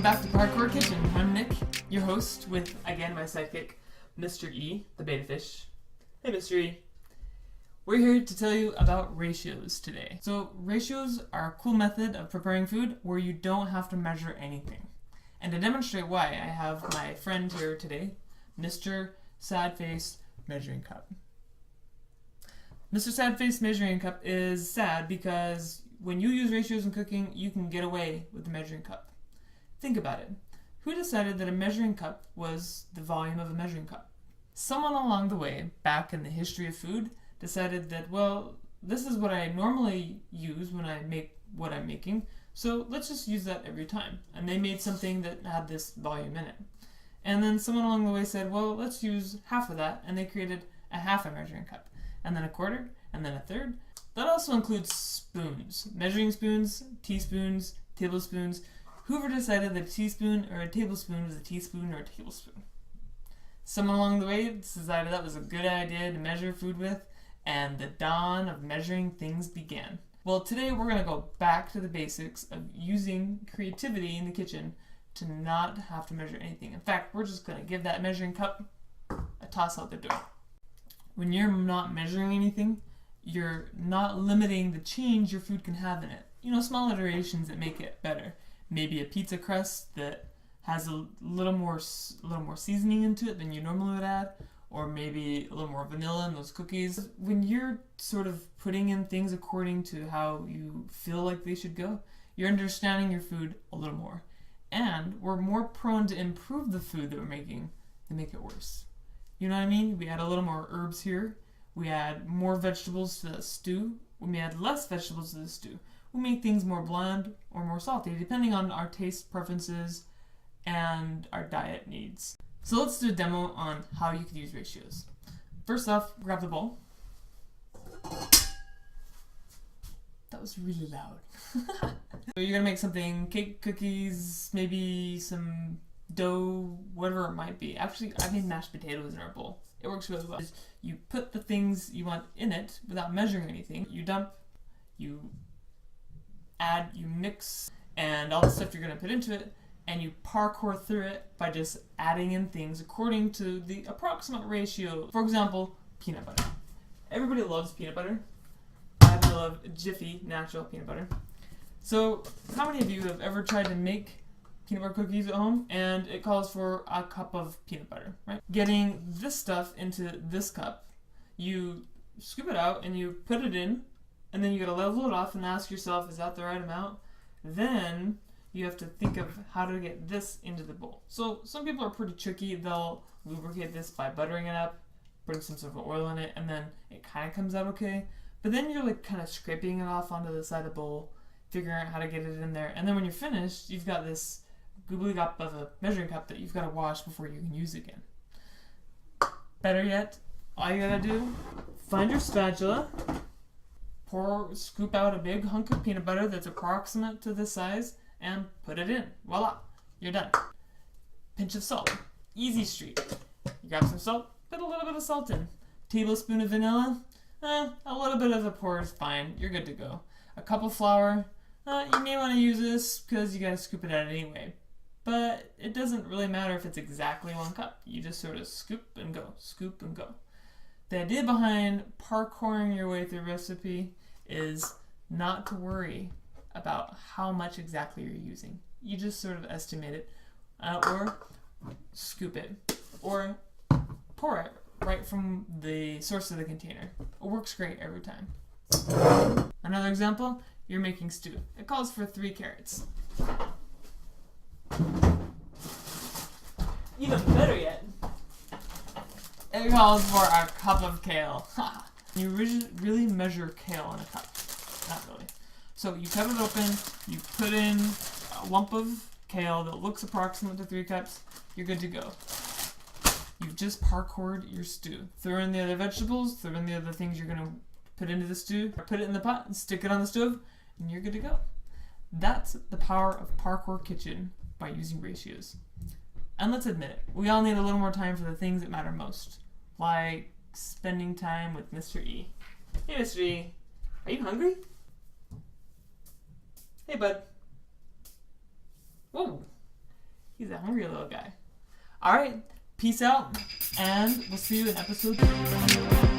back to Parkour Kitchen. I'm Nick, your host, with, again, my sidekick, Mr.E, the beta fish. Hey, Mr.E. We're here to tell you about ratios today. So, ratios are a cool method of preparing food where you don't have to measure anything. And to demonstrate why, I have my friend here today, Mr. Sadface Measuring Cup. Mr. Sadface Measuring Cup is sad because when you use ratios in cooking, you can get away with the measuring cup. Think about it. Who decided that a measuring cup was the volume of a measuring cup? Someone along the way, back in the history of food, decided that, well, this is what I normally use when I make what I'm making, so let's just use that every time. And they made something that had this volume in it. And then someone along the way said, well, let's use half of that, and they created a half a measuring cup, and then a quarter, and then a third. That also includes spoons, measuring spoons, teaspoons, tablespoons. Whoever decided that a teaspoon or a tablespoon was a teaspoon or a tablespoon? Someone along the way decided that was a good idea to measure food with, and the dawn of measuring things began. Well, today we're going to go back to the basics of using creativity in the kitchen to not have to measure anything. In fact, we're just going to give that measuring cup a toss out the door. When you're not measuring anything, you're not limiting the change your food can have in it. You know, small iterations that make it better. Maybe a pizza crust that has a little more seasoning into it than you normally would add, or maybe a little more vanilla in those cookies. When you're sort of putting in things according to how you feel like they should go, you're understanding your food a little more. And we're more prone to improve the food that we're making than make it worse. You know what I mean? We add a little more herbs here. We add more vegetables to the stew. We may add less vegetables to the stew. We make things more bland or more salty, depending on our taste preferences and our diet needs. So let's do a demo on how you can use ratios. First off, grab the bowl. That was really loud. So you're gonna make something, cake, cookies, maybe some dough, whatever it might be. Actually, I made mashed potatoes in our bowl. It works really well. You put the things you want in it without measuring anything. You dump, you add, you mix, and all the stuff you're gonna put into it, and you parkour through it by just adding in things according to the approximate ratio. For example, peanut butter. Everybody loves peanut butter. I love Jiffy natural peanut butter. So, how many of you have ever tried to make peanut butter cookies at home and it calls for a cup of peanut butter, right? Getting this stuff into this cup, you scoop it out and you put it in, and then you gotta level it off and ask yourself, is that the right amount? Then you have to think of how to get this into the bowl. So some people are pretty tricky. They'll lubricate this by buttering it up, putting some sort of oil in it, and then it kind of comes out okay. But then you're like kind of scraping it off onto the side of the bowl, figuring out how to get it in there. And then when you're finished, you've got this goobly gop of a measuring cup that you've got to wash before you can use it again. Better yet, all you gotta do, find your spatula, scoop out a big hunk of peanut butter that's approximate to this size, and put it in. Voila, you're done. Pinch of salt. Easy street. You grab some salt, put a little bit of salt in. Tablespoon of vanilla, a little bit of a pour is fine. You're good to go. A cup of flour, you may want to use this because you gotta scoop it out anyway. But it doesn't really matter if it's exactly 1 cup. You just sort of scoop and go, scoop and go. The idea behind parkouring your way through a recipe is not to worry about how much exactly you're using. You just sort of estimate it, or scoop it, or pour it right from the source of the container. It works great every time. Another example, you're making stew. It calls for 3 carrots. Even better yet, it calls for a cup of kale. You really measure kale in a cup. Not really. So you cut it open, you put in a lump of kale that looks approximate to 3 cups, you're good to go. You've just parkoured your stew. Throw in the other vegetables, throw in the other things you're going to put into the stew, put it in the pot, and stick it on the stove, and you're good to go. That's the power of Parkour Kitchen by using ratios. And let's admit it, we all need a little more time for the things that matter most, like spending time with Mr.E. Hey, Mr.E, are you hungry? Hey, bud. Whoa, the hungry little guy. Alright, peace out, and we'll see you in episode 3.